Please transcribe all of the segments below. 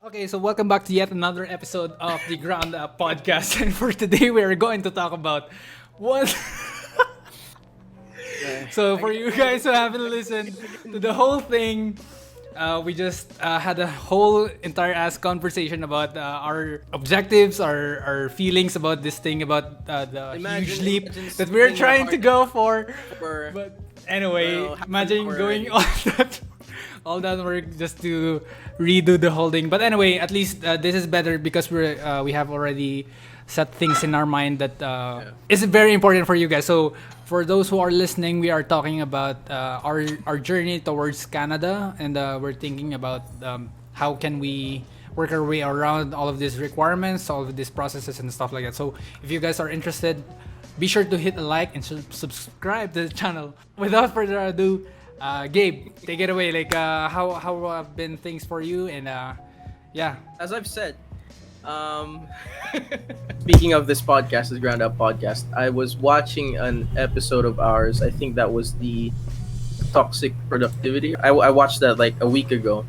Okay, so welcome back to yet another episode of the Ground Up Podcast. And for today, we are going to talk about what. So, for you guys who haven't listened to the whole thing, we just had a whole entire ass conversation about our objectives, our feelings about this thing, about the huge leap that we're trying to go for. But anyway, imagine going all that. All that work just to redo the whole thing. But anyway, at least this is better because we have already set things in our mind that is very important for you guys. So for those who are listening, we are talking about our journey towards Canada, and we're thinking about how can we work our way around all of these requirements, all of these processes and stuff like that. So if you guys are interested, be sure to hit a like and subscribe to the channel. Without further ado, Gabe, take it away. Like, how have been things for you? And yeah, as I've said, speaking of this podcast, this Ground Up podcast, I was watching an episode of ours. I think that was the toxic productivity. I watched that like a week ago,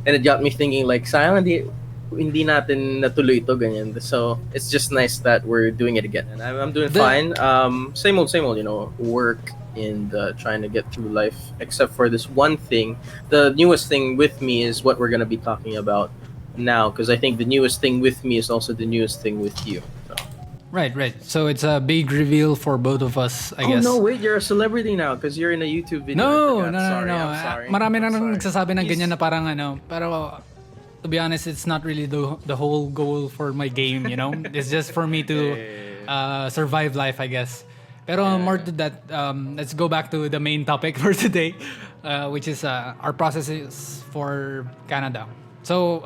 and it got me thinking. Like, sayang hindi natin natuloy ito ganyan. So it's just nice that we're doing it again, and I'm doing fine. Same old, you know, work and trying to get through life, except for this one thing. The newest thing with me is what we're going to be talking about now, because I think the newest thing with me is also the newest thing with you. So. Right. So it's a big reveal for both of us, I guess. Oh no, wait, you're a celebrity now because you're in a YouTube video. No. I'm sorry. Marami na nang nagsasabi ng ganyan na parang ano, pero to be honest, it's not really the whole goal for my game, you know? It's just for me to survive life, I guess. Pero more to that, let's go back to the main topic for today, which is our processes for Canada. So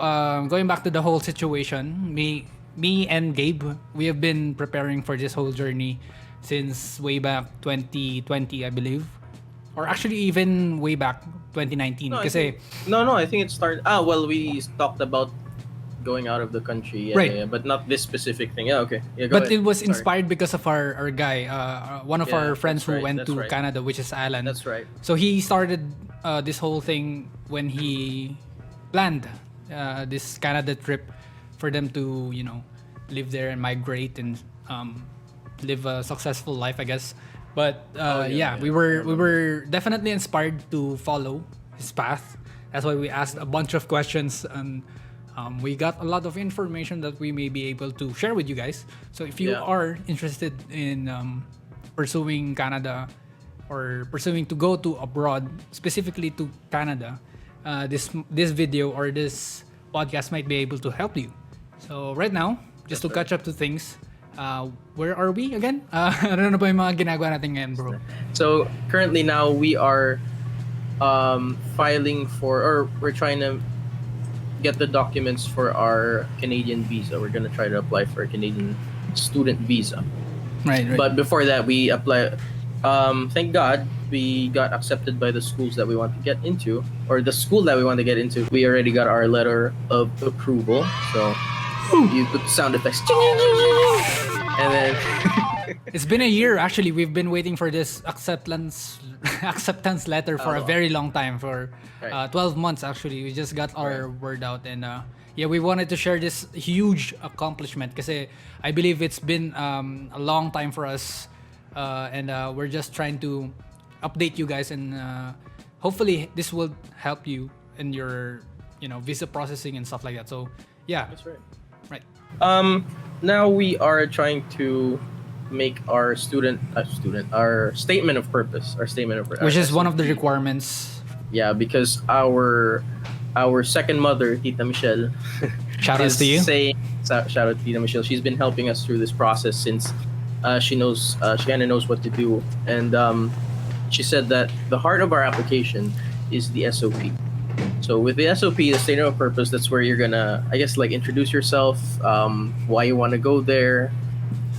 going back to the whole situation, me and Gabe, we have been preparing for this whole journey since way back 2020, I believe. Or actually even way back 2019. No, I think it started... well, we talked about going out of the country, but not this specific thing. Yeah, okay. Yeah, but ahead. It was inspired because of our guy, one of our friends who went to Canada, which is Alan. That's right. So he started this whole thing when he planned this Canada trip for them to, you know, live there and migrate and live a successful life, I guess. But we were definitely inspired to follow his path. That's why we asked a bunch of questions, and we got a lot of information that we may be able to share with you guys. So if you are interested in pursuing Canada or pursuing to go to abroad, specifically to Canada, this video or this podcast might be able to help you. So right now, just to catch up to things, where are we again? Ano na ba yung mga ginagawa natin ngayon, bro? So currently now we are filing for, or we're trying to get the documents for our Canadian visa. We're gonna try to apply for a Canadian student visa. Right. But before that, we apply. Thank God we got accepted by the schools that we want to get into, or the school that we want to get into. We already got our letter of approval. So you put sound effects, and then it's been a year actually. We've been waiting for this acceptance letter for a very long time, for 12 months actually. We just got our word out, and we wanted to share this huge accomplishment because I believe it's been a long time for us, and we're just trying to update you guys, and hopefully this will help you in your, you know, visa processing and stuff like that. So yeah, that's right. Right. Now we are trying to make our our statement of purpose, which is one of the requirements. Yeah, because our second mother, Tita Michelle, shout out to you. Shout out to Tita Michelle. She's been helping us through this process since she kind of knows what to do, and she said that the heart of our application is the SOP. So with the SOP, the statement of purpose, that's where you're gonna, I guess, like introduce yourself, why you want to go there,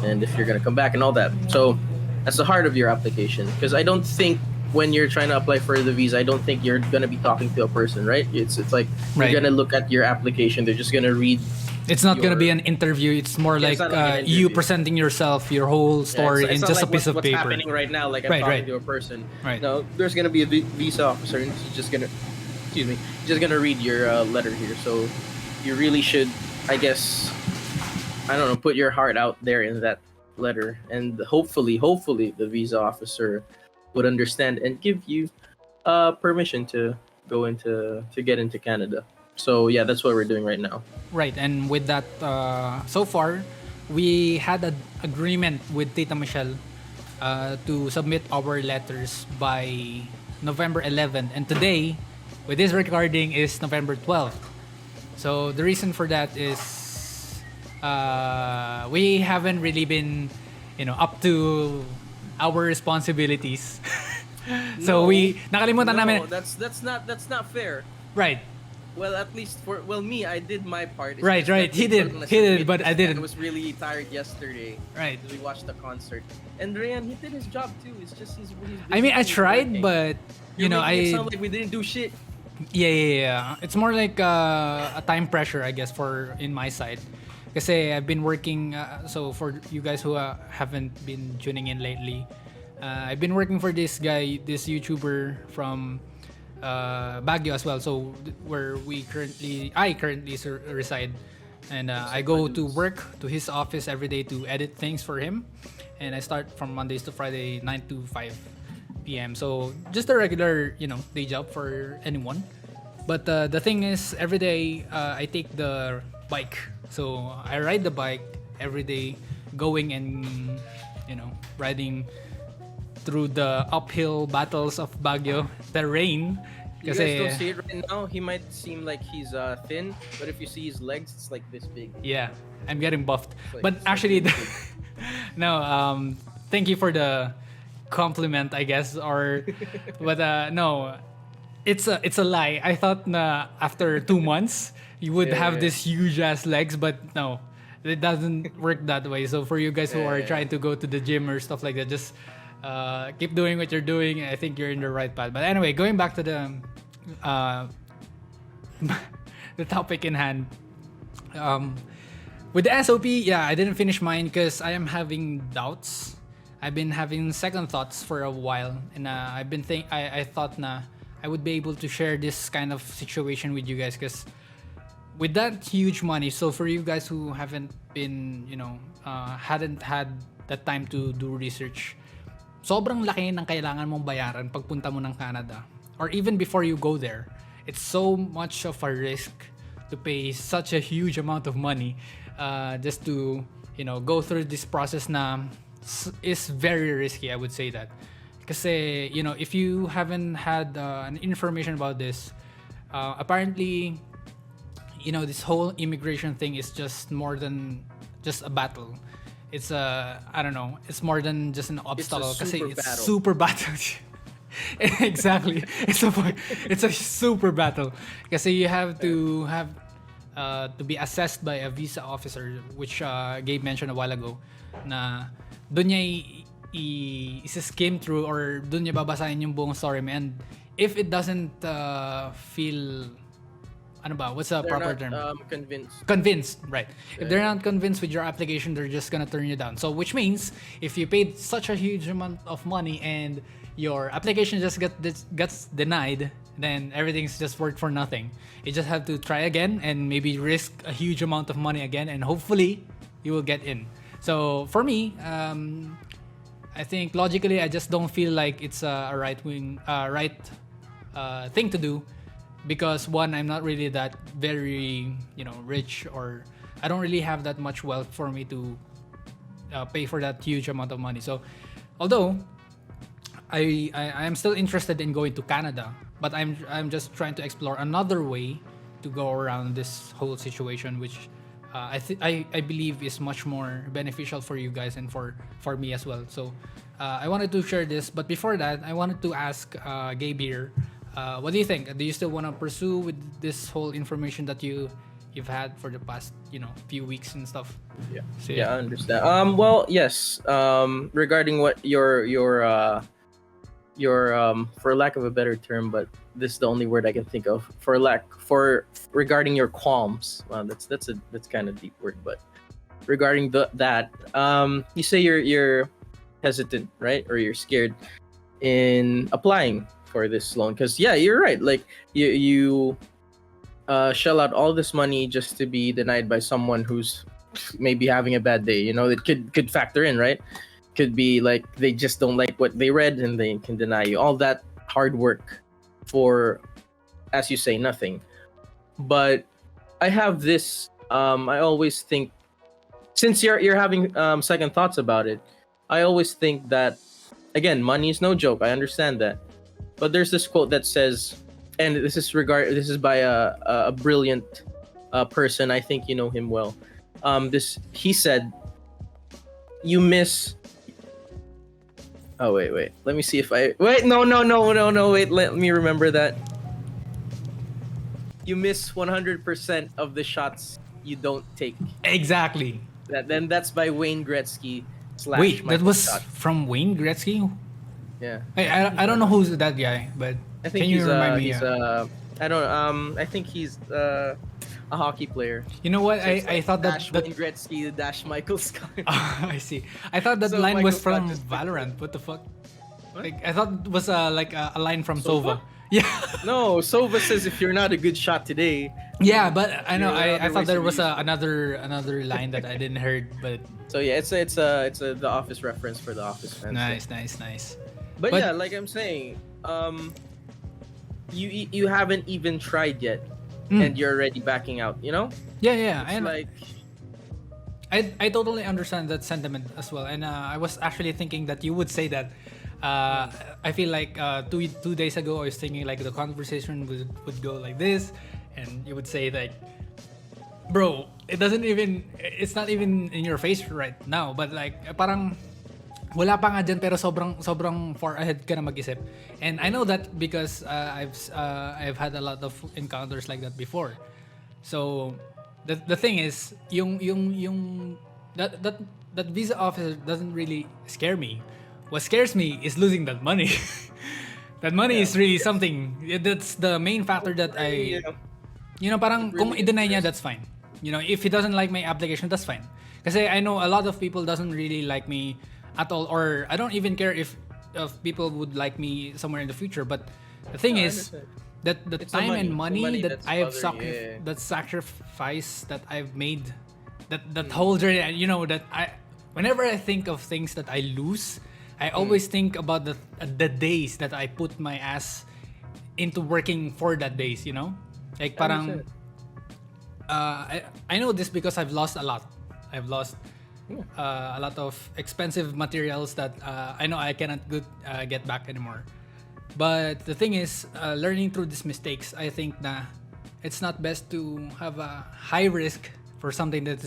and if you're gonna come back and all that. So that's the heart of your application. Because I don't think when you're trying to apply for the visa, I don't think you're gonna be talking to a person, right? It's like you're gonna look at your application. They're just gonna read. It's not gonna be an interview. It's more like you presenting yourself, your whole story in just a piece of what's paper. Happening right now, like I'm talking to a person. Right. No, there's gonna be a visa officer, and he's just gonna read your letter here. So you really should, I guess, I don't know, put your heart out there in that letter, and hopefully, the visa officer would understand and give you permission to get into Canada. So yeah, that's what we're doing right now. Right, and with that, so far, we had an agreement with Tita Michelle to submit our letters by November 11th, and today, with this recording, is November 12th. So the reason for that is we haven't really been, up to our responsibilities. So we nakalimutan namin. That's not fair. Right. Well, at least for me, I did my part. It's Right, just right. that He did, Nicholas but I admitted didn't. I was really tired yesterday. Right. We watched the concert, and Ryan, he did his job too. It's just he's I mean, I busy tried, working. but You're making it I sound like we didn't do shit. yeah. It's more like a time pressure, I guess, for in my side. Kasi I've been working. So for you guys who haven't been tuning in lately, I've been working for this guy, this YouTuber from Baguio as well. So where I currently reside, and I go to work to his office every day to edit things for him, and I start from Mondays to Friday, 9 to 5 p.m. So just a regular, day job for anyone. But the thing is, every day I take the bike. So I ride the bike every day, going and riding through the uphill battles of Baguio, the rain. You guys don't see it right now. He might seem like he's thin, but if you see his legs, it's like this big. Yeah, I'm getting buffed. Like, But it's actually, like no. Thank you for the compliment, I guess. Or, but no, it's a lie. I thought na after 2 months you would have this huge ass legs, but no, it doesn't work that way. So for you guys who are trying to go to the gym or stuff like that, just keep doing what you're doing. I think you're in the right path. But anyway, going back to uh, the topic in hand. With the SOP, yeah, I didn't finish mine because I am having doubts. I've been having second thoughts for a while, and I've been I thought na I would be able to share this kind of situation with you guys because with that huge money. So for you guys who haven't been, hadn't had the time to do research, sobrang laki ng kailangan mong bayaran pagpunta mo ng Canada. Or even before you go there, it's so much of a risk to pay such a huge amount of money just to, go through this process na is very risky, I would say that. Kasi, if you haven't had an information about this, apparently, this whole immigration thing is just more than just a battle. It's I don't know, it's more than just an obstacle kasi it's super battle. Exactly. It's a super battle kasi you have to have to be assessed by a visa officer, which Gabe mentioned a while ago, na doon niya i-skim through or doon niya babasahin yung buong story mo, and if it doesn't feel what's the proper term? Convinced, right. If they're not convinced with your application, they're just gonna turn you down. So which means if you paid such a huge amount of money and your application just gets denied, then everything's just worked for nothing. You just have to try again and maybe risk a huge amount of money again, and hopefully you will get in. So for me, I think logically I just don't feel like it's a right thing to do. Because one, I'm not really that very, rich, or I don't really have that much wealth for me to pay for that huge amount of money. So, although I am still interested in going to Canada, but I'm just trying to explore another way to go around this whole situation, which I believe is much more beneficial for you guys and for me as well. So, I wanted to share this, but before that, I wanted to ask Gabe here. What do you think? Do you still want to pursue with this whole information that you've had for the past few weeks and stuff? Yeah. So, yeah, I understand. Well, yes. Regarding what your for lack of a better term, but this is the only word I can think of regarding your qualms. Well, that's kind of deep word, but regarding that, you say you're hesitant, right? Or you're scared in applying for this loan because you're right, like you shell out all this money just to be denied by someone who's maybe having a bad day. You know, it could factor in, right? Could be like they just don't like what they read and they can deny you all that hard work for, as you say, nothing. But I have this. I always think, since you're having second thoughts about it, I always think that, again, money is no joke. I understand that, but there's this quote that says, and this is by a brilliant person. I think you know him well. This he said, "You miss." Oh wait. Let me see if I wait. No. Wait, let me remember that. You miss 100% of the shots you don't take. Exactly. That's by Wayne Gretzky / Wait, that Michael was Scott. from Wayne Gretzky? Yeah. I don't know who's that guy, but I think can you he's remind me? I don't I think he's a hockey player. You know what? So it's I thought that, dash Wayne Gretzky dash Michael Scott. I see. I thought that So line Michael was from Scott just- Valorant. What the fuck? What? Like I thought it was like a line from Sova? Sova. Yeah. No, Sova says if you're not a good shot today. Yeah, but I know There are I other thought ways there to was use another line that I didn't heard, but So yeah, it's a The Office reference for The Office fans. nice. But, But- yeah, like I'm saying, you haven't even tried yet, and you're already backing out. You know, Yeah. it's like I totally understand that sentiment as well, and I was actually thinking that you would say that. I feel like 2 days ago I was thinking like the conversation would go like this, and you would say like, bro, it's not even in your face right now, but like parang wala pa nga dyan pero sobrang far ahead ka na mag-isip. And I know that because I've had a lot of encounters like that before. So the thing is that visa officer doesn't really scare me. What scares me is losing that money. That money is really something. That's the main factor that I parang kung i-deny niya, that's fine. If he doesn't like my application, that's fine. Kasi I know a lot of people doesn't really like me at all, or I don't even care if people would like me somewhere in the future. But the thing is that the It's the time and money. money The money that that's I have bothering you, that sacrifice that I've made, that whole journey, that whenever I think of things that I lose, I always think about the days that I put my ass into working for that days, Like parang I know this because I've lost a lot. I've lost a lot of expensive materials that I know I cannot get back anymore. But the thing is, learning through these mistakes, I think na it's not best to have a high risk for something that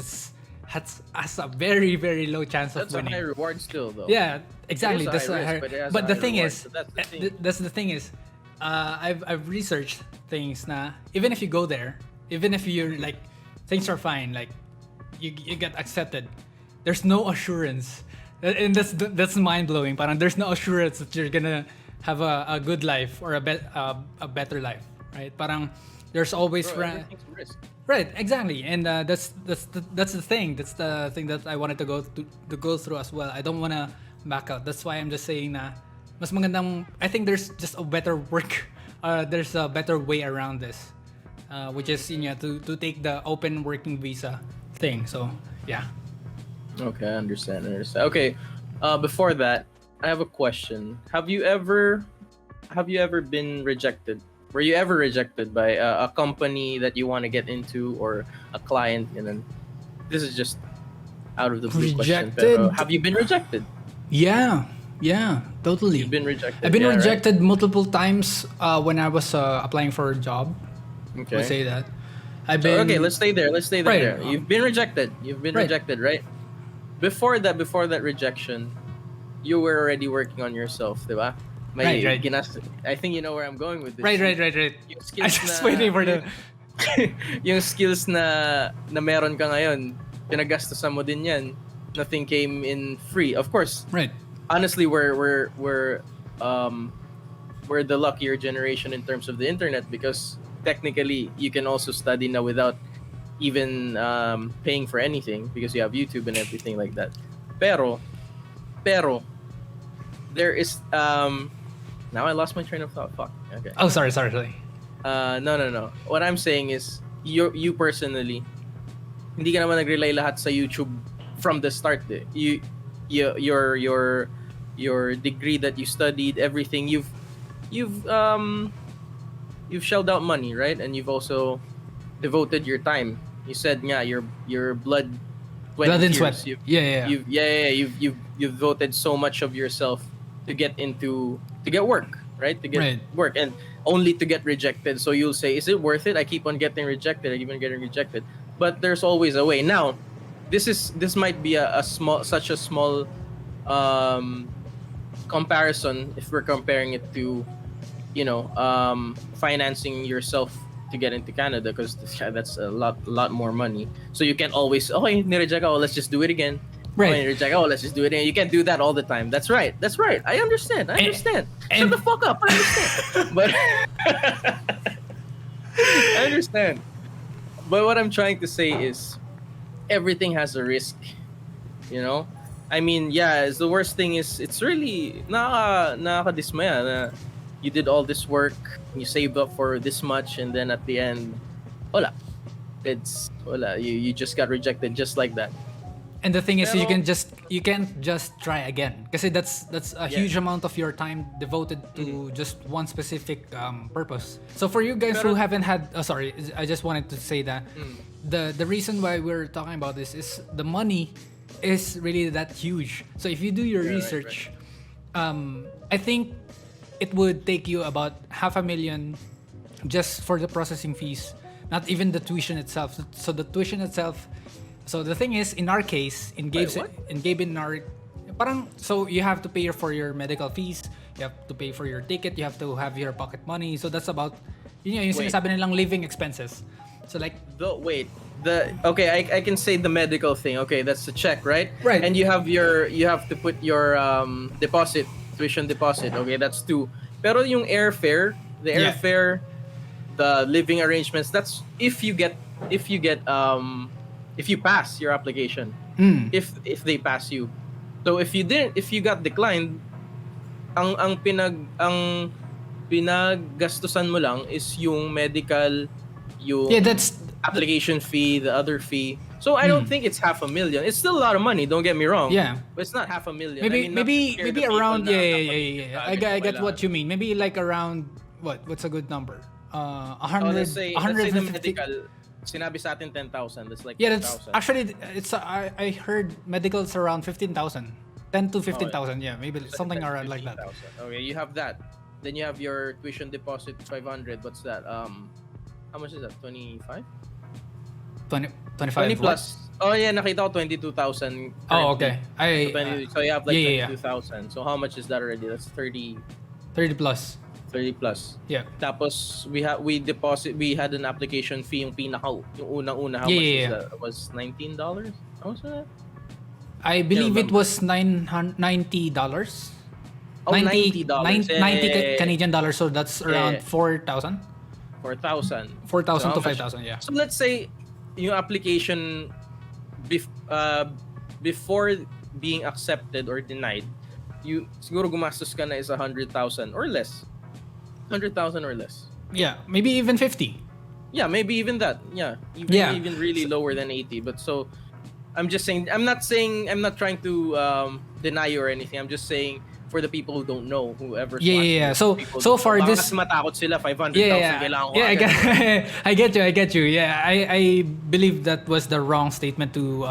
has a very, very low chance of that's a winning. high reward still, though. Yeah, exactly. It is a That's high a risk, high- but it has but a the high thing reward, is, so that's the thing. that's the thing is, I've researched things na even if you go there, even if you're like things are fine, like you get accepted, there's no assurance, and that's mind blowing. Parang there's no assurance that you're gonna have a good life or a better life, right? Parang there's always Bro, everything's a risk. Right, exactly, and that's the thing. That's the thing that I wanted to go through as well. I don't wanna back out. That's why I'm just saying na mas magandang. I think there's just a better work. There's a better way around this, which is to take the open working visa thing. So yeah. Okay, I understand. Okay, before that, I have a question. Have you ever been rejected? Were you ever rejected by a company that you want to get into or a client? And then this is just out of the blue question. Rejected? Pero have you been rejected? Yeah, totally. You've been rejected. I've been yeah, right? rejected multiple times when I was applying for a job. Okay. We'll say that. I've So, been okay, let's stay there. Right. There. You've been rejected. Right. Rejected, right? Before that rejection, you were already working on yourself, diba? May Right. I think you know where I'm going with this. Right. Yung skills I just na- waiting for the. yung skills na meron ka ngayon, pinagastusan mo din yan. Nothing came in free. Of course, Right. honestly, we're the luckier generation in terms of the internet because technically you can also study now without even paying for anything because you have YouTube and everything like that. Pero there is now I lost my train of thought. Fuck. Okay. Oh, sorry. No. What I'm saying is, you personally, hindi ka naman nag-rely lahat sa YouTube from the start. Eh. You your degree that you studied, everything you've um you've shelled out money, right? And you've also devoted your time. You said, yeah, your blood, sweat Blood and and sweat. tears. You've devoted so much of yourself to get work, right? To get Right. work, and only to get rejected. So you'll say, is it worth it? I keep on getting rejected. I keep on getting rejected. But there's always a way. Now, this might be a small, such a small um comparison if we're comparing it to, financing yourself to get into Canada, because that's a lot more money. So you can't always, okay, nireject ako, let's just do it again. Right. Okay, nireject ako, let's just do it again. You can't do that all the time. That's right. I understand. Shut and- the fuck up. I understand. But I understand. But what I'm trying to say is, everything has a risk. You know, I mean, yeah. The worst thing is, it's really nakakadismaya na you did all this work, you saved up for this much, and then at the end, wala. It's wala. You just got rejected just like that. And the thing is, Pero- you can't just try again, kasi that's a huge amount of your time devoted to just one specific purpose. So for you guys who haven't had, sorry, I just wanted to say that the reason why we're talking about this is the money is really that huge. So if you do your research, I think it would take you about $500,000 just for the processing fees, not even the tuition itself. So the tuition itself. So the thing is, in our case, in Gabe's, what? parang, so you have to pay for your medical fees, you have to pay for your ticket, you have to have your pocket money. So that's about, yung Wait. sinasabi nilang living expenses. So like, Okay, I can say the medical thing. Okay, that's the check, right? Right. And you have to put your deposit, tuition deposit. Okay, that's two. Pero yung airfare, Yeah. the living arrangements, that's if you pass your application. If they pass you. So if you got declined, ang pinaggastusan mo lang is yung medical, yung yeah, that's, application fee, the other fee. So I don't think it's $500,000. It's still a lot of money, don't get me wrong. Yeah. But it's not $500,000. maybe I mean, not to scare the people around, na yeah. I kapag get what you mean. Maybe like around, what's a good number? 100, let's say the 150. medical, sinabi sa atin 10,000. That's like Yeah, that's 10,000. actually, it's I heard medical's around 15,000, 10 to 15,000. Yeah, maybe something around like that. 15,000. Okay, you have that. Then you have your tuition deposit 500. What's that? How much is that? 25? 25 20 what? plus. Oh yeah, nakita ko 22,000. Oh, okay. So you have like yeah. 22,000. So how much is that already? That's 30 plus. 30 plus. Yeah. Tapos we had an application fee, yung unang-una, how much Yeah. is that? Was $19? How much was that? I believe it remember. was $90. Oh, $90. 90 Canadian dollars, so that's around Yeah. 4,000. 4,000. 4,000 So to how much- 5,000, yeah. So let's say yung application before being accepted or denied, you siguro gumastos ka na is 100,000 or less. 100,000 or less. Yeah, maybe even 50. Yeah, maybe even that. Yeah, Yeah. even really lower than 80. But so, I'm just saying. I'm not trying to deny you or anything. I'm just saying for the people who don't know, whoever's Yeah. watching, So- people so don't for know. Baka this- kasi matakot sila, 500,000 kailangan ko I agad. I get you. Yeah, I believe that was the wrong statement to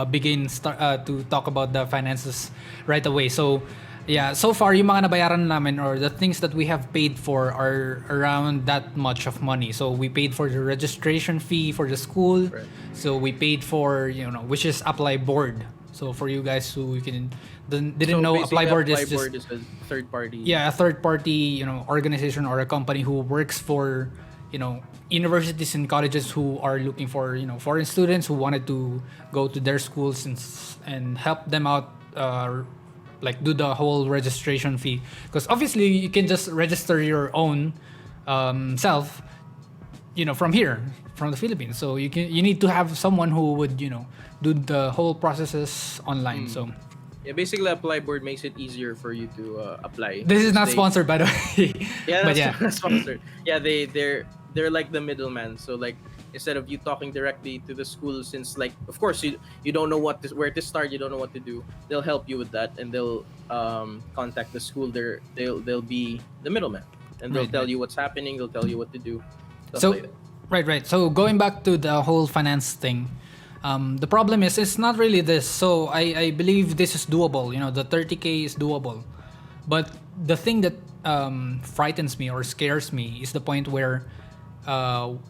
to talk about the finances right away. So, yeah, so far yung mga nabayaran namin or the things that we have paid for are around that much of money. So we paid for the registration fee for the school. Right. So we paid for, which is Apply Board. So for you guys who didn't So know, basically, Apply Board is just a third party. a third party organization or a company who works for universities and colleges who are looking for foreign students who wanted to go to their schools and help them out, like do the whole registration fee, because obviously you can just register your own self from here, from the Philippines. So you need to have someone who would do the whole processes online. So Yeah, basically, Apply Board makes it easier for you to apply. this is not They- sponsored, by the way. Yeah, but that's yeah. not sponsored. Yeah, they're like the middleman. So like instead of you talking directly to the school, since like of course you don't know where to start, you don't know what to do, they'll help you with that, and they'll contact the school. They'll be the middleman, and they'll Right, tell right. you what's happening. They'll tell you what to do, stuff So, like that. right. So going back to the whole finance thing, the problem is it's not really this. So I believe this is doable. You know, the 30K is doable, but the thing that frightens me or scares me is the point where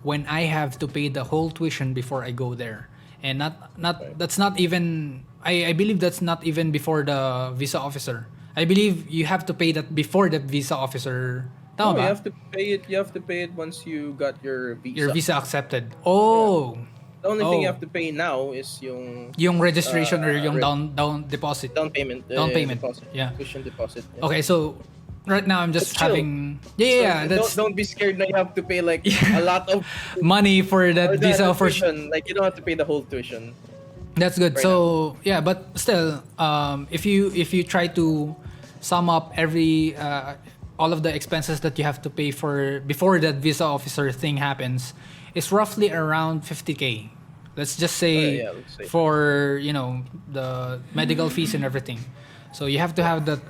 when I have to pay the whole tuition before I go there, and Right. that's not even. I believe that's not even before the visa officer. I believe you have to pay that before the visa officer. Tama No, you ba? have to pay it. You have to pay it once you got your Your visa. visa accepted. Yeah. Oh. The only thing you Oh. have to pay now is yung Yung registration or yung re- down deposit. down payment. Down payment. Deposit. Yeah. Tuition deposit. Yeah. Okay, so right now I'm But just chill. having So that's don't be scared that you have to pay like a lot of money for that the visa for tuition. Like you don't have to pay the whole tuition. that's good. Right So yeah, but still, if you try to sum up every all of the expenses that you have to pay for before that visa officer thing happens, it's roughly around 50K. Let's just say Yeah, let's say. for the medical fees and everything. So you have to have that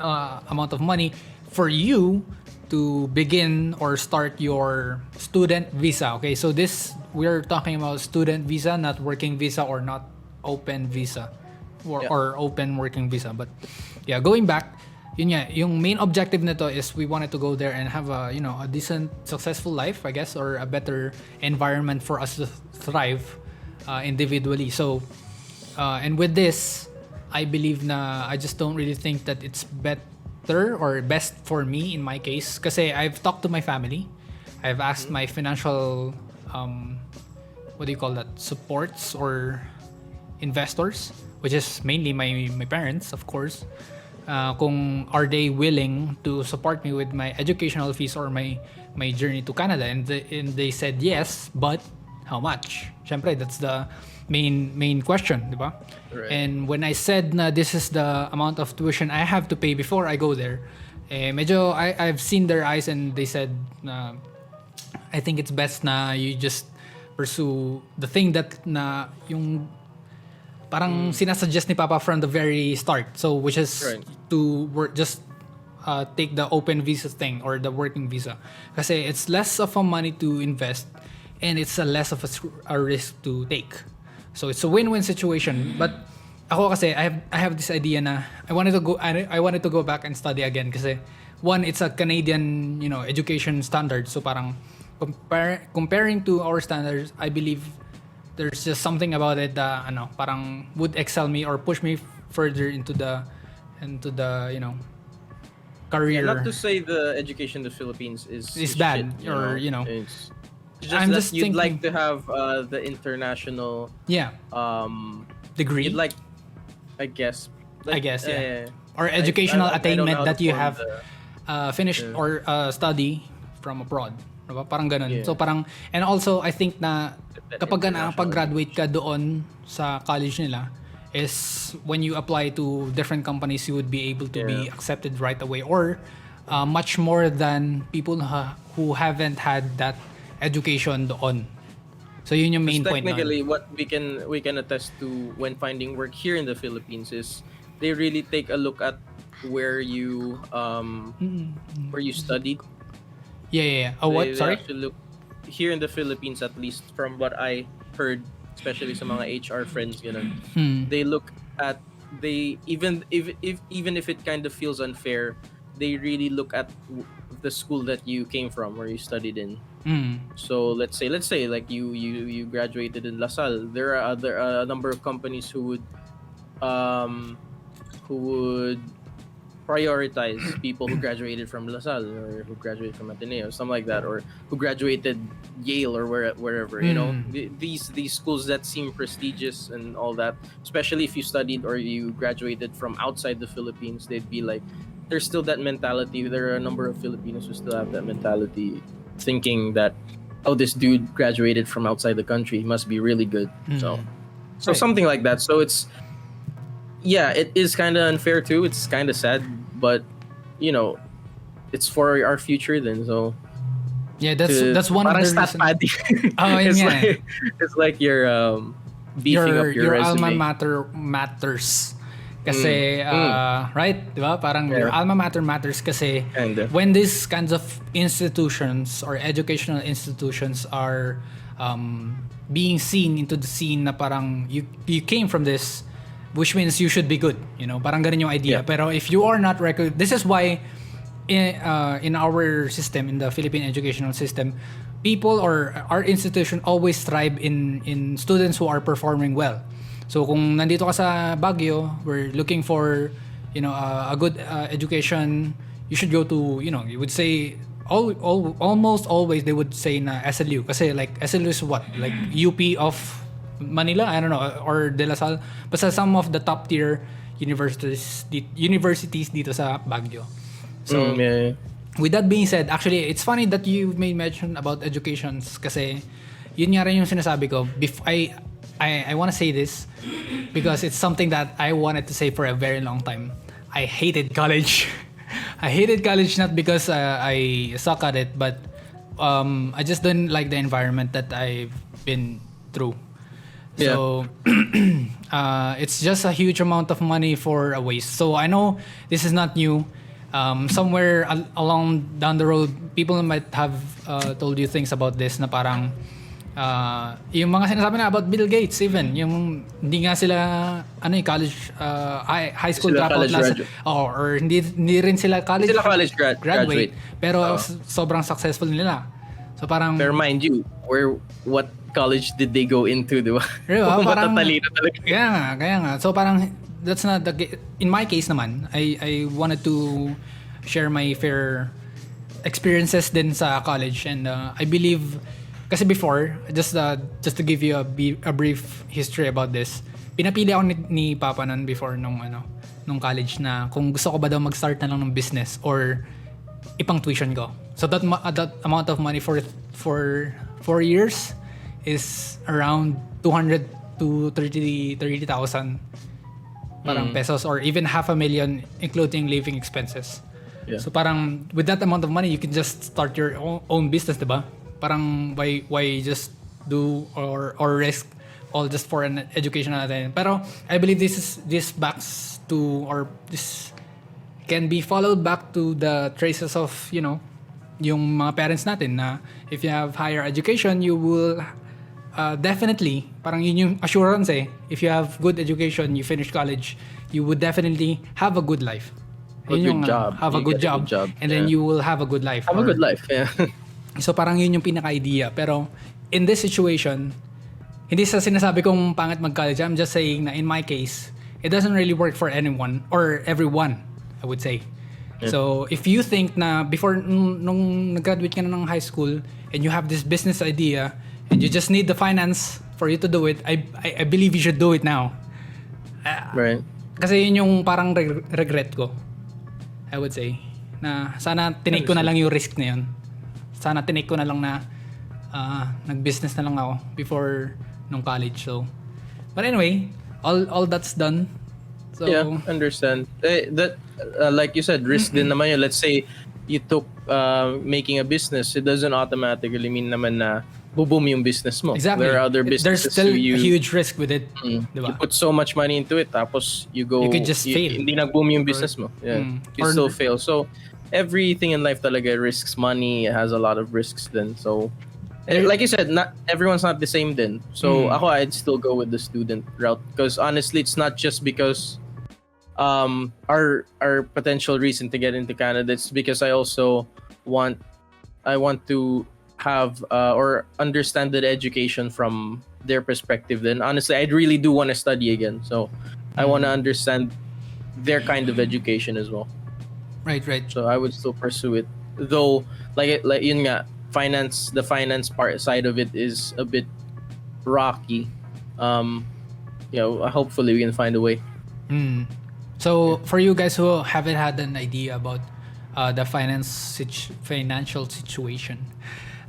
amount of money for you to begin or start your student visa. Okay, so this we're talking about student visa, not working visa or not open visa or, Yeah. or open working visa. But yeah, going back, yun nga, yung main objective nito is we wanted to go there and have a a decent, successful life, I guess, or a better environment for us to thrive individually. So, and with this, I believe na I just don't really think that it's better or best for me in my case. Kasi I've talked to my family. I've asked my financial, what do you call that, supports or investors, which is mainly my parents, of course. Kung are they willing to support me with my educational fees or my journey to Canada, and they said yes, but how much? Syempre, that's the main question, di ba? Right. And when I said na this is the amount of tuition I have to pay before I go there, medyo I've seen their eyes and they said na I think it's best na you just pursue the thing that na yung parang sinasuggest ni Papa from the very start. So which is Right. to work just take the open visa thing or the working visa. Kasi it's less of a money to invest and it's a less of a risk to take. So it's a win-win situation. But ako kasi I have this idea na I wanted to go back and study again kasi one, it's a Canadian, education standard. So parang comparing to our standards, I believe there's just something about it that parang would excel me or push me further into the career. Not to say the education in the Philippines is bad, shit, or, It's just I'm that just you'd like thinking- to have the international degree. you'd like, I guess. I guess, yeah. Or educational I don't know attainment how that to you form have finished Yeah. or study from abroad. Diba? Parang ganun. Yeah. So parang, and also I think na That kapag international nakapag-graduate ka doon sa college nila is when you apply to different companies, you would be able to be Yeah. accepted right away, or much more than people who haven't had that education doon. So yun yung main point. Technically, what we can attest to when finding work here in the Philippines is they really take a look at where you studied. Yeah. Oh, what? They Sorry? actually look here in the Philippines, at least from what I heard, especially sa mga HR friends, ganun. They look at even if it kind of feels unfair, they really look at the school that you came from, where you studied in. So let's say like you graduated in LaSalle. There are a number of companies who would prioritize people who graduated from LaSalle or who graduated from Ateneo, something like that, or who graduated Yale or wherever. These schools that seem prestigious and all that, especially if you studied or you graduated from outside the Philippines, they'd be like, there's still that mentality. There are a number of Filipinos who still have that mentality, thinking that, oh, this dude graduated from outside the country, he must be really good. So Right. something like that. So it is kind of unfair too. It's kind of sad, but it's for our future then. So Yeah, that's one of parang the stat reasons. paddy. Oh, yun it's nga eh. like it's like you're beefing up your alma resume. mater matters. Kasi, right? Di ba? Parang your Yeah. alma mater matters kasi Kinda. when these kinds of institutions or educational institutions are being seen into the scene na parang you came from this, which means you should be good. You know, parang ganun yung idea. Yeah. Pero if you are not this is why in our system, in the Philippine educational system, people or our institution always thrive in students who are performing well. So kung nandito ka sa Baguio, we're looking for, you know, a good education. You should go to, you know, you would say almost always they would say na SLU kasi like SLU is what, like UP of Manila, I don't know, or De La Salle, basta some of the top tier universities dito sa Baguio. So yeah. with that being said, actually it's funny that you made mention about educations kasi yun nga rin yung sinasabi ko. I want to say this because it's something that I wanted to say for a very long time. I hated college. I hated college not because I suck at it, but I just didn't like the environment that I've been through. Yeah. So it's just a huge amount of money for a waste. So I know this is not new. Somewhere along down the road, people might have told you things about this na parang yung mga sinasabi na about Bill Gates even, yung hindi nga sila college high school Sila dropout college last graduate. or hindi rin sila college graduate. pero sobrang successful nila. So parang Pero mind you, what college did they go into, di ba? Diba? Parang Matatalino talaga. Kaya nga. So parang that's not in my case naman, I wanted to share my fair experiences din sa college, and I believe kasi before, just to give you a brief history about this, pinapili ako ni Papa nun before nung college na kung gusto ko ba daw mag-start na lang ng business or ipang tuition ko. So that amount of money for 4 years is around 200 to 30,000 parang pesos, or even $500,000 including living expenses. Yeah. So parang with that amount of money, you can just start your own business, diba? Parang why just do or risk all just for an education natin. Pero I believe this backs to, or this can be followed back to the traces of, you know, yung mga parents natin na if you have higher education, you will definitely, parang yun yung assurance eh. If you have good education, you finish college, you would definitely have a good life. Have a good job, and then you will have a good life. Have a good life, yeah. So parang yun yung pinaka-idea. Pero in this situation, hindi sa sinasabi kong pangit mag-college. I'm just saying na in my case, it doesn't really work for anyone or everyone, I would say. Yeah. So if you think na before nung nag-graduate ka na ng high school and you have this business idea and you just need the finance for you to do it, I believe you should do it now. Right. Kasi yun yung parang regret ko, I would say. Na sana tinake ko na lang yung risk na yun. Sana tinake ko na lang na nag-business na lang ako before nung college. So, but anyway, all that's done. So, yeah, understand. That like you said, risk din naman yun. Let's say you took making a business, it doesn't automatically mean naman na boom yung business mo. Exactly. There are other businesses. There's still a huge risk with it. Diba? You put so much money into it, tapos you could just fail. Hindi nag-boom yung business mo. Yeah. You still fail. So, everything in life talaga risks. Money has a lot of risks then. So, like you said, not everyone's not the same then. So, ako, I'd still go with the student route because honestly, it's not just because our potential reason to get into Canada. It's because I also want to have or understand the education from their perspective. Then honestly, I really do want to study again. So I want to understand their kind of education as well. Right. So I would still pursue it, though. Like yun nga, the finance part side of it is a bit rocky. Hopefully we can find a way. So for you guys who haven't had an idea about the financial situation,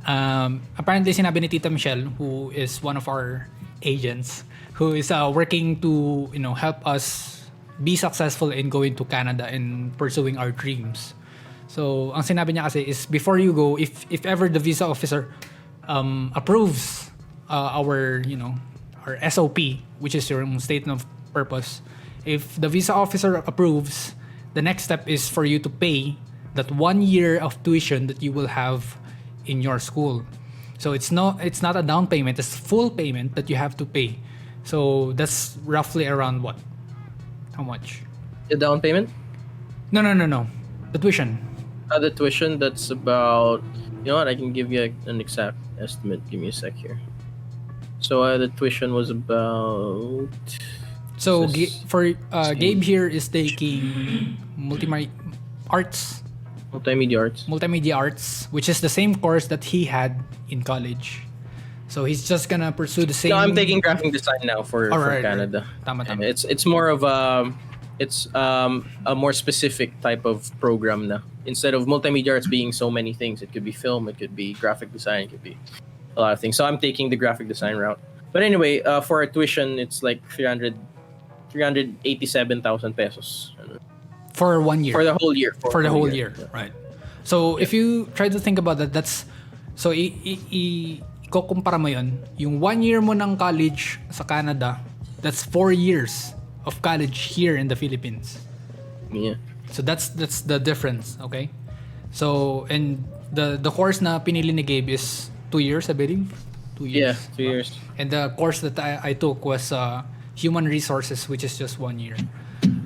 apparently sinabi ni Tita Michelle, who is one of our agents, who is working to help us be successful in going to Canada and pursuing our dreams. So, ang sinabi niya kasi is before you go, if ever the visa officer approves our, our SOP, which is your statement of purpose, if the visa officer approves, the next step is for you to pay that 1 year of tuition that you will have in your school. So it's not a down payment, it's full payment that you have to pay. So that's roughly around what? How much? The down payment? No. The tuition. The tuition, that's about, you know what, I can give you an exact estimate. Give me a sec here. So the tuition was about... So Gabe here is taking arts. Multimedia arts, which is the same course that he had in college. So he's just gonna pursue the same. No, I'm taking graphic design now for Canada. Tama. It's more of a more specific type of program na. Instead of multimedia arts being so many things, it could be film, it could be graphic design, it could be a lot of things. So I'm taking the graphic design route. But anyway, for our tuition, it's like 387,000 pesos. For 1 year. For the whole year. For the whole year. Yeah. Right. So if you try to think about that, that's so ikukumpara mo yung 1 year mo ng college sa Canada, that's 4 years of college here in the Philippines. Yeah. So that's the difference, okay? So and the course na pinili ni Gabe is 2 years, I believe. 2 years. Yeah, 2 years. And the course that I took was human resources, which is just 1 year.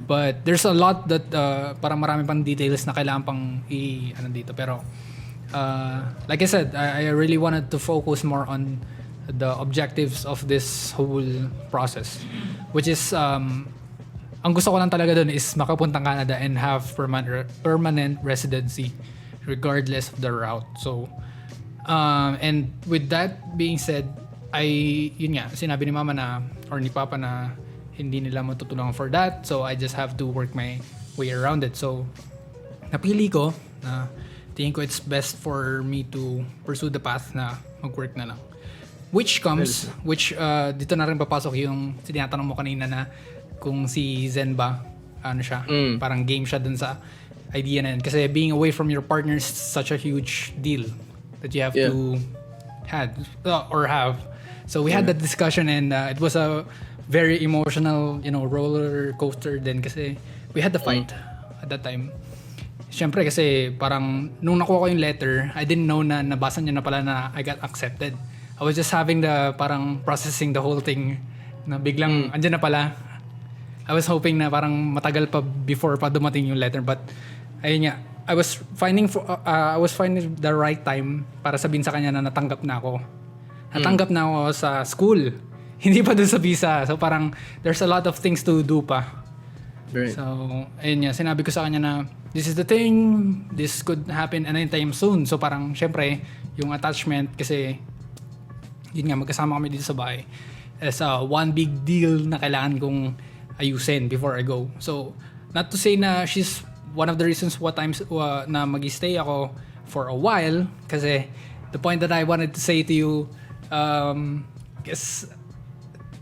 But there's a lot that parang marami pang details na kailangan pang dito. Pero like I said, I really wanted to focus more on the objectives of this whole process, which is ang gusto ko lang talaga dun is makapuntang Canada and have permanent residency regardless of the route. So and with that being said, yun nga, sinabi ni Mama na or ni Papa na hindi nila matutulungan for that. So, I just have to work my way around it. So, napili ko na tingin ko it's best for me to pursue the path na mag-work na lang. Which dito na rin papasok yung tinatanong mo kanina na kung si Zen ba, parang game siya dun sa idea na yun. Kasi being away from your partner is such a huge deal that you have to have. So, we had that discussion and it was a very emotional, roller coaster din kasi we had the fight at that time. Siyempre kasi parang nung nakuha ko yung letter, I didn't know na nabasa niya na pala na I got accepted. I was just having the parang processing the whole thing na biglang andyan na pala. I was hoping na parang matagal pa before pa dumating yung letter, but ayun nga, I was finding the right time para sabihin sa kanya na natanggap na ako. Natanggap na ako sa school. Hindi pa dun sa visa. So parang there's a lot of things to do pa. Right. So ayun nga, sinabi ko sa kanya na this is the thing, this could happen anytime soon. So parang syempre yung attachment kasi yun nga, magkasama kami dito sa bahay as one big deal na kailangan kong ayusin before I go. So not to say na she's one of the reasons what times na mag-stay ako for a while kasi the point that I wanted to say to you is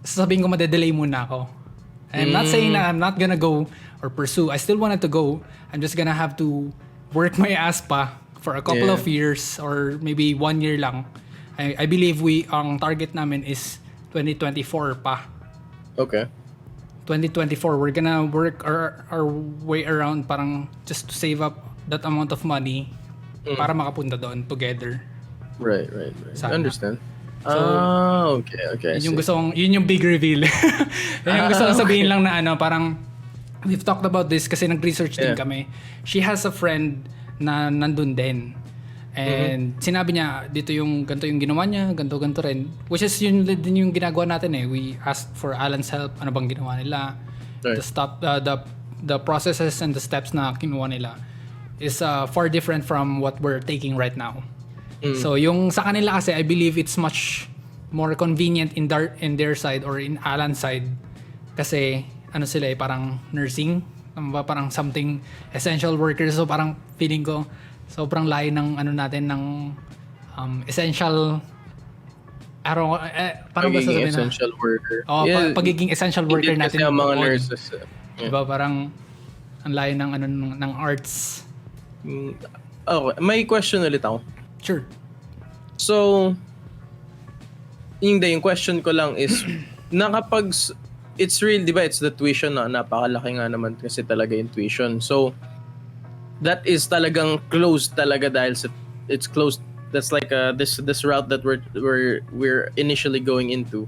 sasabihin ko madedelay muna ako. I'm not saying na I'm not gonna go or pursue. I still wanted to go. I'm just gonna have to work my ass pa for a couple of years or maybe 1 year lang. I believe ang target namin is 2024 pa. Okay. 2024, we're gonna work our way around parang just to save up that amount of money para makapunta doon together. Right. I understand. So, okay. Yun yung big reveal. Yun yung gusto kong sabihin lang na parang we've talked about this kasi nag-research din kami. She has a friend na nandun din. And sinabi niya, dito yung ganito yung ginawa niya, ganito rin. Which is yun din yung ginagawa natin eh. We asked for Alan's help, ano bang ginawa nila. Right. The processes and the steps na kinuha nila is far different from what we're taking right now. So yung sa kanila kasi, I believe it's much more convenient in their side or in Alan's side. Kasi ano sila eh, parang nursing, parang something essential workers. So parang feeling ko sobrang layo ng ano natin ng essential parang ba sasabihin na essential worker. Pagiging essential worker natin kasi ang mga nurses. Diba parang ang layo ng ng arts. Okay, may question ulit ako. Sure. So, yung question ko lang is, it's real, di ba, it's the tuition na napakalaki nga naman kasi talaga yung tuition. So, that is talagang closed talaga dahil it's closed. That's like this route that we're initially going into.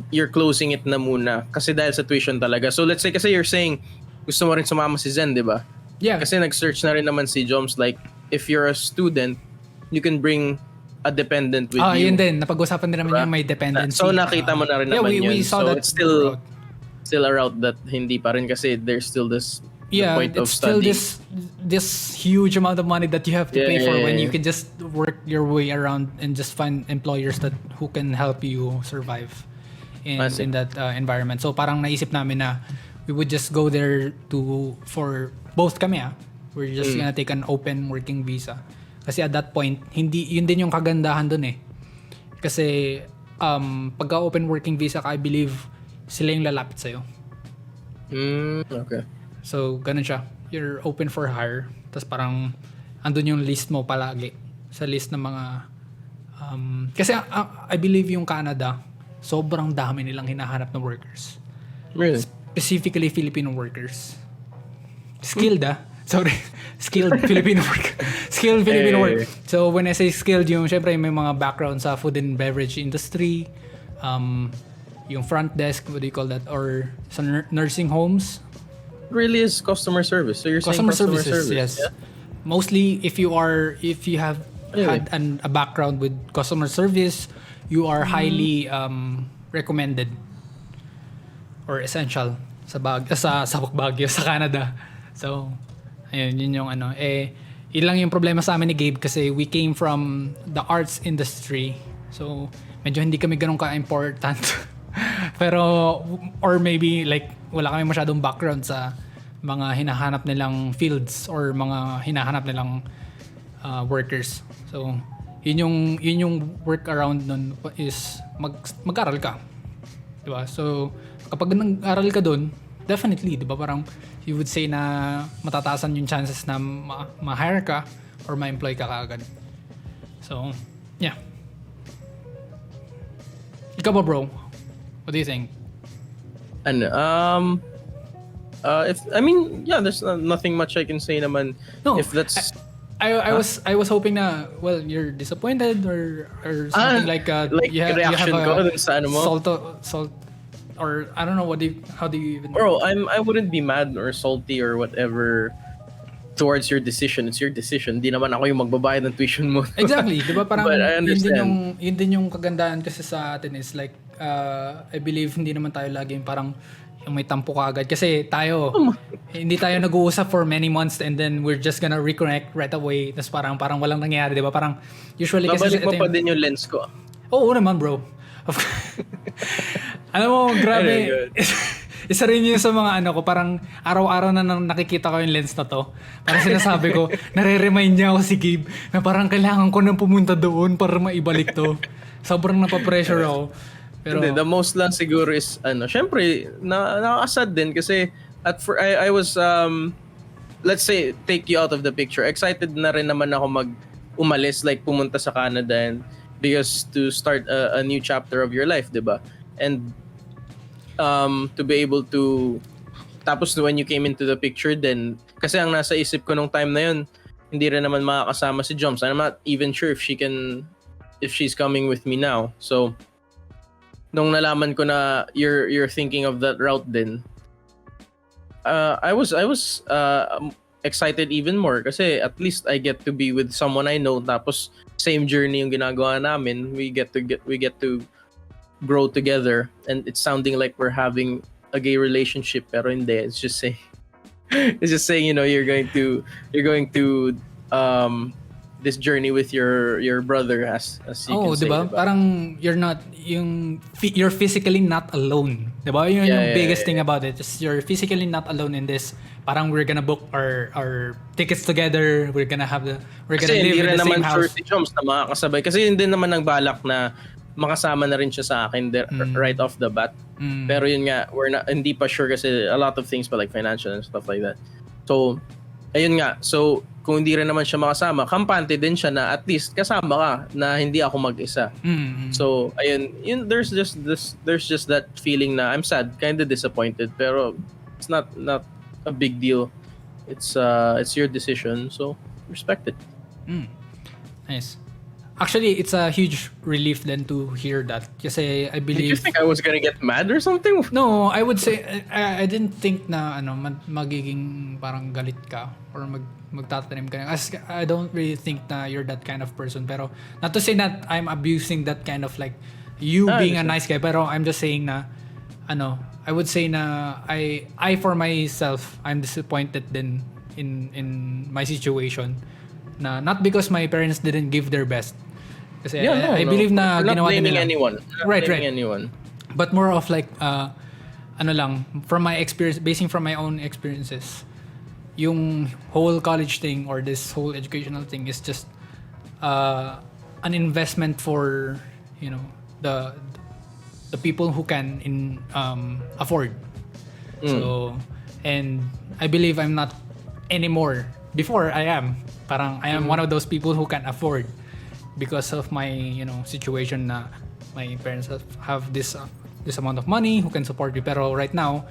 You're closing it na muna kasi dahil sa tuition talaga. So let's say kasi you're saying gusto mo rin sumama si Zen, di ba? Yeah. Kasi nag-search na rin naman si Joms, like if you're a student, you can bring a dependent with you. Yun din. Napag-usapan din naman yung may dependency. So nakita mo na rin naman yun. We saw so that it's still a route that hindi pa rin kasi there's still this the point of still studying. this huge amount of money that you have to pay for when you can just work your way around and just find employers who can help you survive in that environment. So parang naisip namin na we would just go there for both kami we're just gonna take an open working visa kasi at that point yun din yung kagandahan dun kasi pagka open working visa ka, I believe sila yung lalapit sa'yo. Okay. So, ganun siya. You're open for hire. Tapos parang andun yung list mo palagi. Sa list ng mga... kasi I believe yung Canada, sobrang dami nilang hinahanap na workers. Really? Specifically Filipino workers. Skilled Sorry. Skilled Filipino worker. Skilled Filipino worker. So, when I say skilled, yung syempre may mga background sa food and beverage industry, yung front desk, what do you call that? Or sa nursing homes. Really is customer service. So you're customer saying customer services, service. yes. Yeah? Mostly if you have had a background with customer service, you are highly recommended or essential sa Baguio, sa Canada. So, ayun, yun yung yun lang yung problema sa amin ni Gabe kasi we came from the arts industry. So, medyo hindi kami ganun ka-important. Pero, or maybe like, wala kami masyadong background sa mga hinahanap nilang fields or mga hinahanap nilang workers. So, yun yung workaround nun is mag-aral ka. Diba? So, kapag nag-aral ka dun, definitely, diba? Parang you would say na matataasan yung chances na ma-hire ka or ma-employ ka kaagad. So, yeah. Ikaw ba, bro? What do you think? There's nothing much I can say naman. No, if that's I was hoping na you're disappointed or something like you have a sa ano mo? salt or I don't know how do you even Bro, I wouldn't be mad or salty or whatever towards your decision. It's your decision. Di naman ako yung magbabayad ng tuition mo. Exactly, 'di ba? Parang But I understand. yun din yung kagandahan kasi sa atin is like I believe hindi naman tayo laging parang yung may tampo ka agad kasi tayo hindi tayo nag-uusap for many months and then we're just gonna reconnect right away. Tapos parang walang nangyayari, 'di ba? Parang usually kasi babalik mo pa din yung lens ko. Oo naman, bro. Alam mo, grabe. Isa rin yun sa mga ko, parang araw-araw na nakikita ko yung lens na to. Parang sinasabi ko, nare-remind niya ako si Gabe na parang kailangan ko nang pumunta doon para maibalik to. Sobrang napapressure ako. Pero the most lang siguro is syempre nakakasad din kasi I was let's say take you out of the picture. Excited na rin naman ako umalis like pumunta sa Canada and because to start a new chapter of your life, 'di ba? And to be able to tapos when you came into the picture then kasi ang nasa isip ko nung time na yun hindi rin naman makakasama si Joms. I'm not even sure if she's coming with me now. So nung nalaman ko na you're thinking of that route din, I was excited even more kasi at least I get to be with someone I know tapos same journey yung ginagawa namin. We get to grow together and it's sounding like we're having a gay relationship pero hindi. It's just saying you're going to this journey with your brother as you can say. Diba? Parang you're physically not alone. Diba? Yun yung biggest thing about it. Just you're physically not alone in this. Parang we're gonna book our tickets together. We're gonna live in the same house. Sure si Joms na makakasabay. Kasi yun din naman ang balak na makasama na rin siya sa akin right off the bat. Pero yun nga, hindi pa sure kasi a lot of things pa like financial and stuff like that. So, ayun nga. So, kung hindi rin naman siya makasama, kampante din siya na at least kasama ka na hindi ako mag-isa. So ayun, there's just that feeling na I'm sad, kind of disappointed, pero it's not a big deal. It's your decision, so respect it. Nice. Actually, it's a huge relief then to hear that. Kasi I Did you believe... think I was gonna get mad or something? No, I would say, I didn't think na magiging parang galit ka or magtatanim ka. As I don't really think na you're that kind of person. Pero, not to say that I'm abusing that kind of like, you being a nice guy. Pero I'm just saying na, I would say na, I for myself, I'm disappointed then in my situation. Na not because my parents didn't give their best. Kasi I believe na we're not ginawa din blaming nila. anyone. We're not blaming anyone. But more of like lang from my experience, basing from my own experiences, yung whole college thing or this whole educational thing is just an investment for the people who can afford. So, and I believe I'm not anymore. Before I am one of those people who can afford because of my situation na my parents have this amount of money who can support me. Pero right now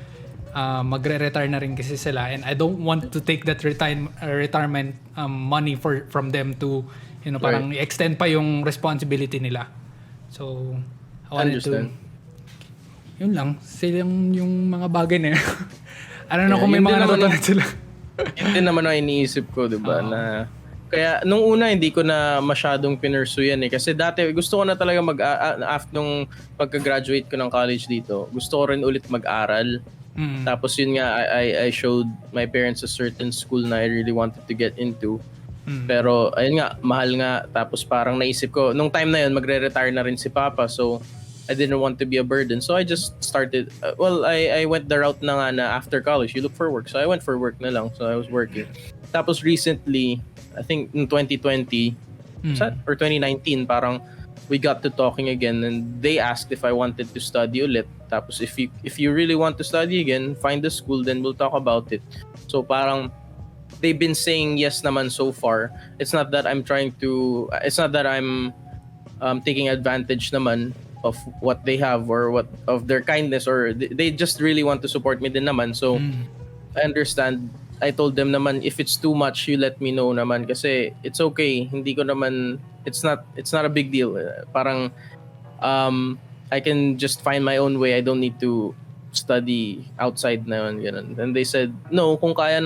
magre-retire na rin kasi sila, and I don't want to take that retirement money from them to parang extend pa yung responsibility nila. So I wanted to yun lang silang yung mga bagay na yun. I don't know kung may mga natutunan sila. Yun din naman ang iniisip ko, diba? Na kaya nung una hindi ko na masyadong pinursue yan kasi dati gusto ko na talaga after nung pagka-graduate ko ng college dito, gusto ko rin ulit mag-aral. Tapos yun nga, I showed my parents a certain school na I really wanted to get into. Pero ayun nga, mahal nga. Tapos parang naisip ko nung time na yun magre-retire na rin si Papa, so I didn't want to be a burden. So I just started, I went the route na nga na after college, you look for work. So I went for work na lang. So I was working. Tapos recently, I think in 2020 or 2019, parang we got to talking again and they asked if I wanted to study ulit. Tapos if you really want to study again, find a school, then we'll talk about it. So parang they've been saying yes naman so far. It's not that I'm taking advantage naman of what they have or what of their kindness, or they just really want to support me din naman. So I understand. I told them naman if it's too much, you let me know naman kasi it's okay. Hindi ko naman, it's not a big deal. Parang I can just find my own way. I don't need to study outside na yun, ganun. And they said, no, kung kaya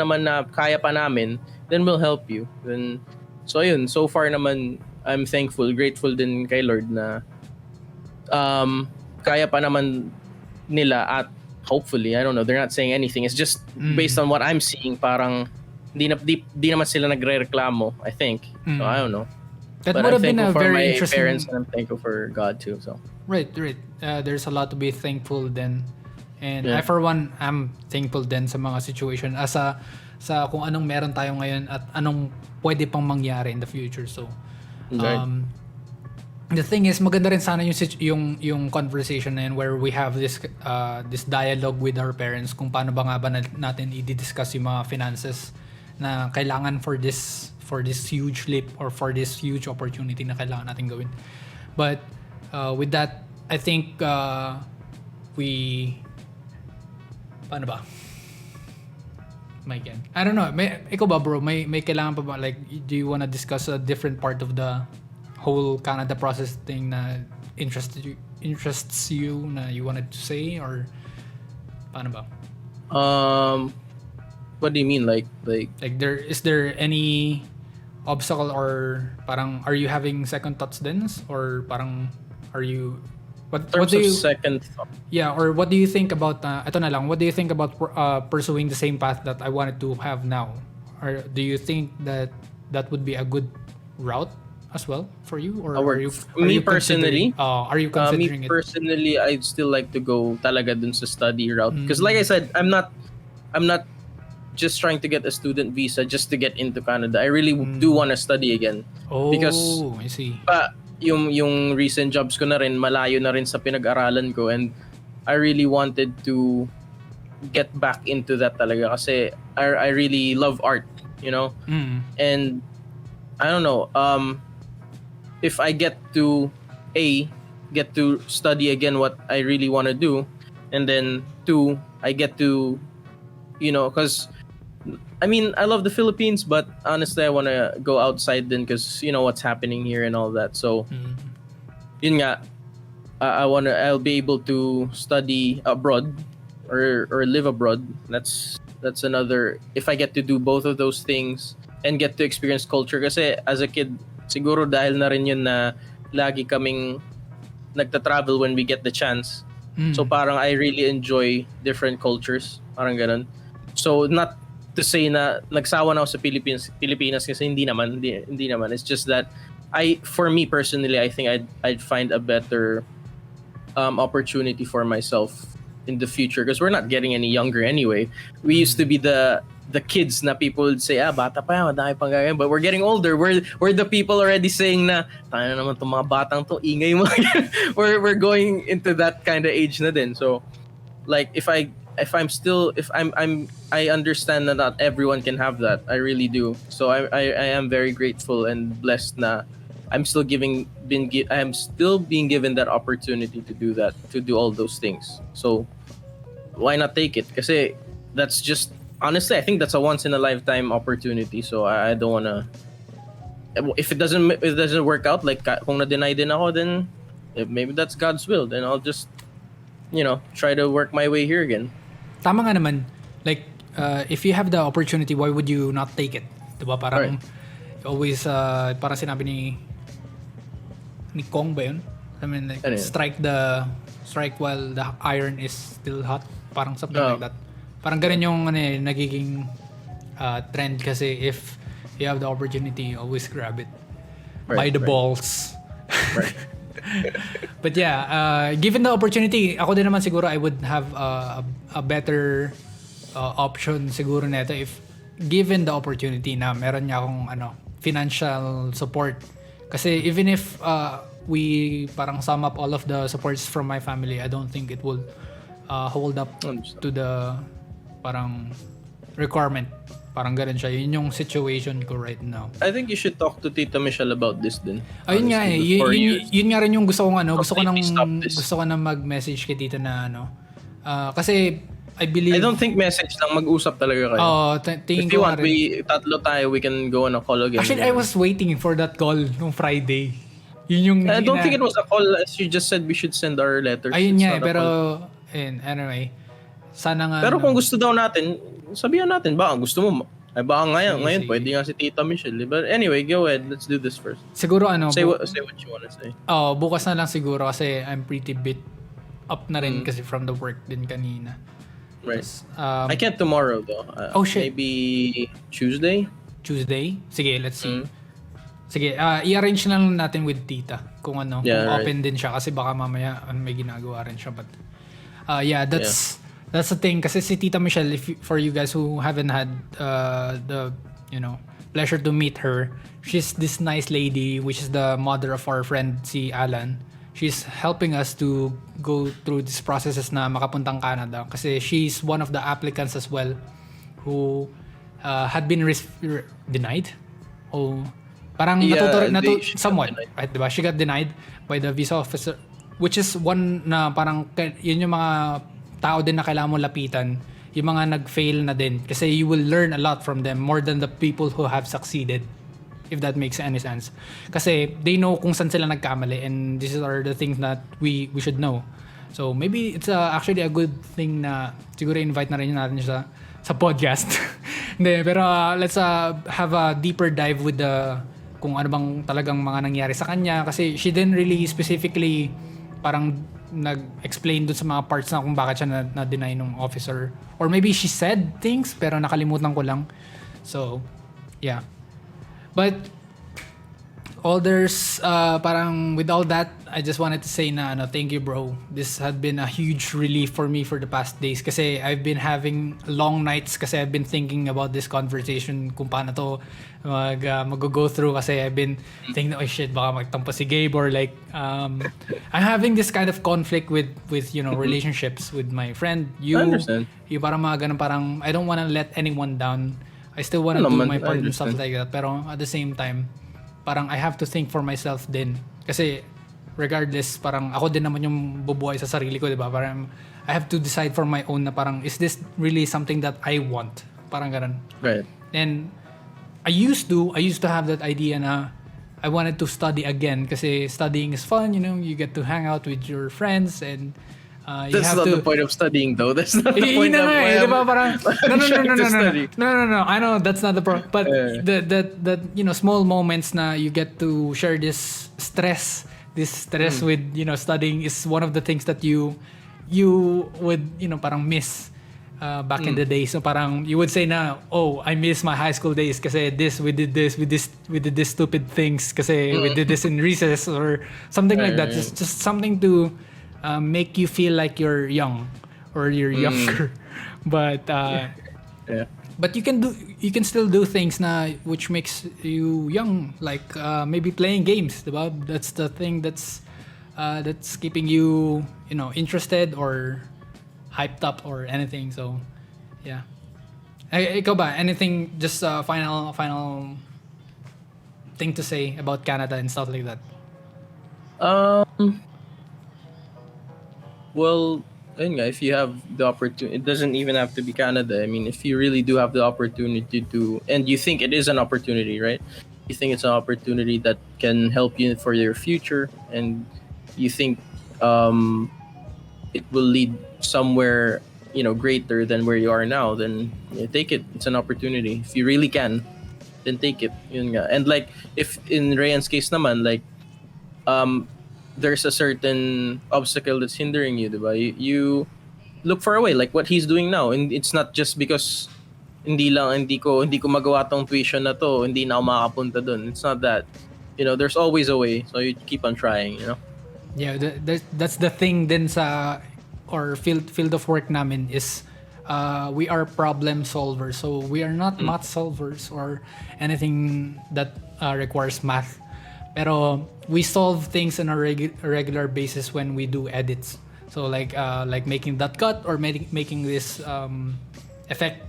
pa namin, then we'll help you. Then so ayun, so far naman I'm thankful, grateful din kay Lord na kaya pa naman nila at hopefully, I don't know, they're not saying anything. It's just based on what I'm seeing, parang di naman sila nagrereklamo, I think. So I don't know. That but would have I'm been a thankful for very my interesting parents and I'm thankful for God too. So right. There's a lot to be thankful then. And I for one am thankful din sa mga situation sa kung anong meron tayo ngayon at anong pwede pang mangyari in the future. So the thing is, maganda rin sana yung conversation na yun where we have this dialogue with our parents kung paano ba nga ba natin i-discuss yung mga finances na kailangan for this huge leap or for this huge opportunity na kailangan natin gawin. But with that, I think paano ba? I don't know. Ikaw ba, bro? May kailangan pa ba? Like, do you wanna discuss a different part of the whole Canada process thing na interests you na you wanted to say, or paano ba? What do you mean, like is there any obstacle or parang are you having second thoughts then, or parang are you what do you second thought? Yeah, or what do you think about what do you think about pursuing the same path that I wanted to have now, or do you think that would be a good route as well for you, or are you personally considering me personally, I'd still like to go talaga dun sa study route because like I said, I'm not just trying to get a student visa just to get into Canada. I really do want to study again because I see. Yung recent jobs ko na rin malayo na rin sa pinag-aralan ko, and I really wanted to get back into that talaga kasi I really love art. you know. Mm. And I don't know, if I get to get to study again what I really want to do, and then two, I get to, because I mean, I love the Philippines, but honestly, I want to go outside then, because you know what's happening here and all that. So yun nga, I'll be able to study abroad, or live abroad. That's another, if I get to do both of those things and get to experience culture, kasi as a kid siguro dahil na rin yun na lagi kaming nagta-travel when we get the chance. So parang I really enjoy different cultures, parang ganun. So not to say na nagsawa na ako sa Pilipinas, kasi hindi naman. It's just that for me personally, I think I'd find a better opportunity for myself in the future, because we're not getting any younger anyway. We used to be the kids na people would say, bata pa yan, madami pang gagawin. But we're getting older. We're the people already saying na, tayo na naman itong mga batang to, ingay mo. we're going into that kind of age na din. So like I understand that not everyone can have that. I really do. So I am very grateful and blessed na I'm still being given that opportunity to do that, to do all those things. So why not take it? Kasi that's just, honestly, I think that's a once in a lifetime opportunity. So I don't wanna, if it doesn't work out, like kung na-deny din ako, then maybe that's God's will. Then I'll just try to work my way here again. Tama nga naman. Like, if you have the opportunity, why would you not take it? Diba? Parang, always, parang sinabi ni Kong ba yun? I mean, like, strike while the iron is still hot. Parang something like that. Parang ganun yung nagiging trend, kasi if you have the opportunity, always grab it. By the balls. Right. But yeah, given the opportunity, ako din naman siguro I would have a better option siguro nito if given the opportunity na meron niya akong financial support. Kasi even if we parang sum up all of the supports from my family, I don't think it will hold up to the parang requirement. Parang ganun siya. Yun yung situation ko right now. I think you should talk to Tita Michelle about this din. Ayun nga eh. Yun nga rin yung gusto kong gusto ko nang mag-message kay Tita na kasi I believe... I don't think message lang, mag-usap talaga kayo. Tingin if you want, tatlo tayo, we can go on a call again. Actually, I was waiting for that call nung Friday. Yun yung... I don't think it was a call, as you just said, we should send our letters. Ayun nga eh, pero... anyway, sana nga... Pero kung gusto daw natin, sabihan natin, baka gusto mo, baka ngayon pwede nga si Tita Michelle. But anyway, go ahead, let's do this first. Siguro say what you wanna say. Bukas na lang siguro kasi I'm pretty bit up na rin kasi from the work din kanina. Right. I can't tomorrow though. Shit. Maybe Tuesday? Sige, let's see. Sige, i-arrange na lang natin with Tita kung kung open din siya, kasi baka mamaya may ginagawa rin siya. But that's the thing, kasi si Tita Michelle, for you guys who haven't had the pleasure to meet her, she's this nice lady, which is the mother of our friend si Alan. She's helping us to go through these processes na makapuntang Canada, kasi she's one of the applicants as well who had been denied. Parang somewhat, right? Diba? She got denied by the visa officer, which is one na parang yun yung mga tao din na kailangan mo lapitan, yung mga nag-fail na din, kasi you will learn a lot from them more than the people who have succeeded, if that makes any sense. Kasi they know kung saan sila nagkamali, and these are the things that we should know. So maybe it's actually a good thing na siguro invite na rin natin siya sa podcast. Hindi, pero let's have a deeper dive with kung ano bang talagang mga nangyari sa kanya, kasi she didn't really specifically parang nag-explain dun sa mga parts na kung bakit siya na-deny ng officer, or maybe she said things pero nakalimutan ko lang. So yeah, but parang with all that, I just wanted to say na thank you, bro. This had been a huge relief for me for the past days, kasi I've been having long nights, kasi I've been thinking about this conversation, kung paano to mag-go through, kasi I've been thinking, oh shit, baka magtampo si Gabe, or like I'm having this kind of conflict with relationships with my friend. I understand. Yung parang mga ganun, parang I don't wanna let anyone down. I still want to Ano do naman, my I part and stuff understand. like that. Pero at the same time, parang I have to think for myself din. Kasi regardless, parang ako din naman yung bubuhay sa sarili ko, di ba? Parang I have to decide for my own na parang, is this really something that I want? Parang ganun. Right. And I used to have that idea na I wanted to study again kasi studying is fun, you know, you get to hang out with your friends and you That's have not to the point of studying, though. That's not the Yun point na of nga why eh, di ba? I'm Parang, trying to study. no. I know that's not the problem. But Yeah. that you know, small moments na you get to share this stress with, you know, studying is one of the things that you would, you know, parang miss back in the day. So parang you would say na, oh, I miss my high school days kasi we did this stupid things kasi we did this in recess or something like that. Just something to make you feel like you're young or you're younger. But Yeah. but you can still do things na which makes you young, like maybe playing games, diba? That's the thing that's keeping you, you know, interested or hyped up or anything. So yeah. Ikaw ba, anything, just final thing to say about Canada and stuff like that? Well, ayun nga, if you have the opportunity, it doesn't even have to be Canada. I mean, if you really do have the opportunity to, and you think it is an opportunity, right? You think it's an opportunity that can help you for your future, and you think it will lead somewhere, you know, greater than where you are now, then take it. It's an opportunity. If you really can, then take it. Yun nga. And like, if in Ryan's case naman, like, there's a certain obstacle that's hindering you, diba? You look for a way, like what he's doing now, and it's not just because hindi ko magawa tong tuition na to, hindi na ako makakapunta dun. It's not that. You know, there's always a way, so you keep on trying, you know. Yeah, that's the thing din sa or field of work namin is we are problem solvers. So we are not math solvers or anything that requires math. Pero we solve things on a regular basis when we do edits. So like making that cut or making this effect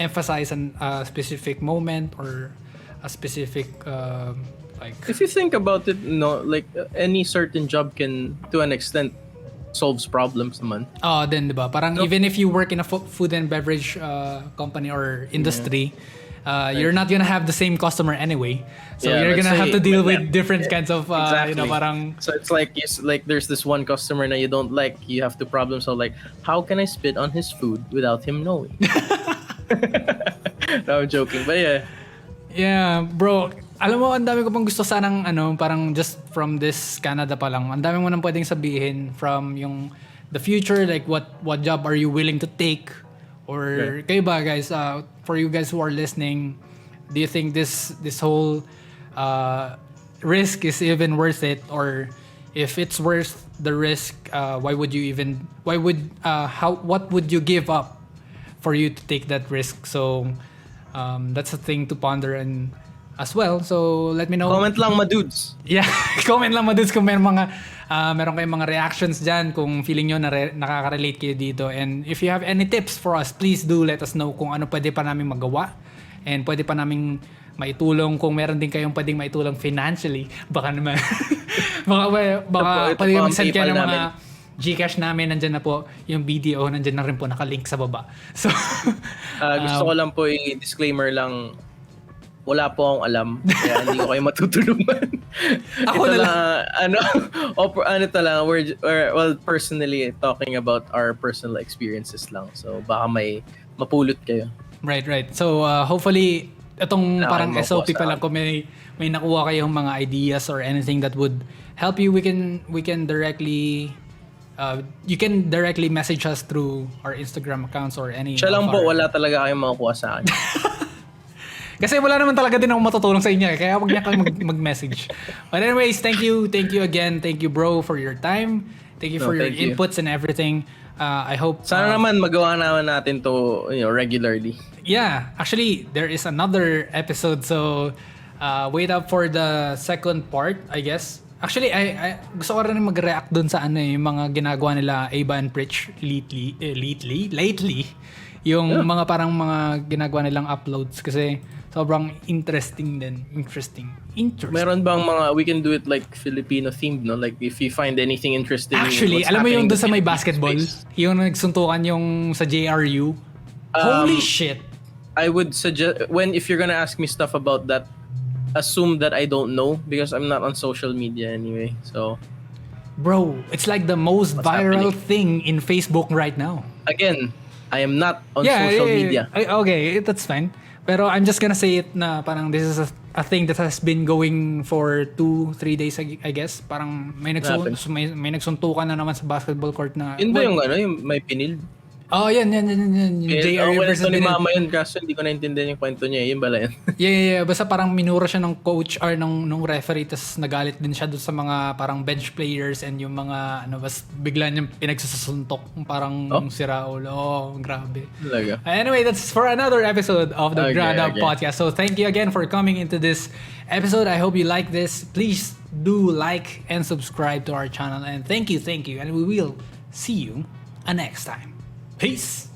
emphasize on a specific moment or a specific like. If you think about it, no, like any certain job can, to an extent, solves problems naman. Oh, then diba? Parang even if you work in a food and beverage company or industry, you're not gonna have the same customer anyway. So you're let's gonna have say- to deal with different kinds of Exactly. you know, parang So it's like there's this one customer that you don't like. You have to problem solve. Like, how can I spit on his food without him knowing? No, I'm joking, but yeah. yeah, bro. Alam mo, ang dami ko pang gusto sanang parang just from this Canada pa lang. Ang dami mo nang pwedeng sabihin from yung the future, like what job are you willing to take? Or kayo ba guys, for you guys who are listening, do you think this whole risk is even worth it? Or if it's worth the risk, what would you give up for you to take that risk? So that's a thing to ponder and as well. So let me know. Comment lang, ma dudes. Yeah, comment lang mo dudes kung meron kayong mga reactions dyan, kung feeling nyo nakaka-relate kayo dito. And if you have any tips for us, please do let us know kung ano pwede pa namin magawa and pwede pa namin maitulong. Kung meron din kayong pwedeng maitulong financially, baka naman baka Ito pwede po ang mag-send kayo ng PayPal mga Gcash namin, nandyan na po yung video, nandyan na rin po nakalink sa baba. So Gusto ko lang po i-disclaimer lang, wala po akong alam, kaya hindi ko kayo matutulungan. Ako Ito na lang, well, personally, talking about our personal experiences lang. So, baka may mapulot kayo. Right. So hopefully itong Wala parang kayong SOP makuha pa sa lang, kung may nakuha kayong mga ideas or anything that would help you, we can directly you can directly message us through our Instagram accounts or any Siya lang of po, our- wala talaga kayong makukuha sa akin. Kasi wala naman talaga din ako matutulong sa inyo, kaya wag niya kang mag-message. But anyways, thank you again, thank you bro for your time, thank you for your thank you. inputs and everything. I hope Sana naman magawa naman natin to, regularly. yeah, actually there is another episode, so wait up for the second part, I guess. Actually, I gusto ko rin mag-react dun sa yung mga ginagawa nila Ava and Pritch lately. Yung mga parang mga ginagawa nilang uploads kasi sobrang interesting din. Interesting. Meron bang mga, we can do it like Filipino themed, no? Like if you find anything interesting. Actually, alam mo yung doon sa may basketball? Yung nagsuntukan yung sa JRU? Holy shit! I would suggest, if you're gonna ask me stuff about that, assume that I don't know because I'm not on social media anyway. So, bro, it's like the most viral thing in Facebook right now. Again, I am not on social media. Okay, that's fine. Pero I'm just gonna say it na parang this is a thing that has been going for 2-3 days, I guess. Parang may nagsuntukan na naman sa basketball court na. Yun ba yung yung may pinil? Oh, yan. Yung JRU versus ni Mama yun, kaso hindi ko naintindihan yung kwento niya. Yun bala yan. Yeah. Basta parang minura siya ng coach or nung referee, tas nagalit din siya doon sa mga parang bench players and yung mga bas bigla niyang pinagsasuntok parang sira ulo. Oh, grabe. Talaga. Anyway, that's for another episode of the Ground Up Podcast. So thank you again for coming into this episode. I hope you like this. Please do like and subscribe to our channel. And thank you. And we will see you next time. Peace.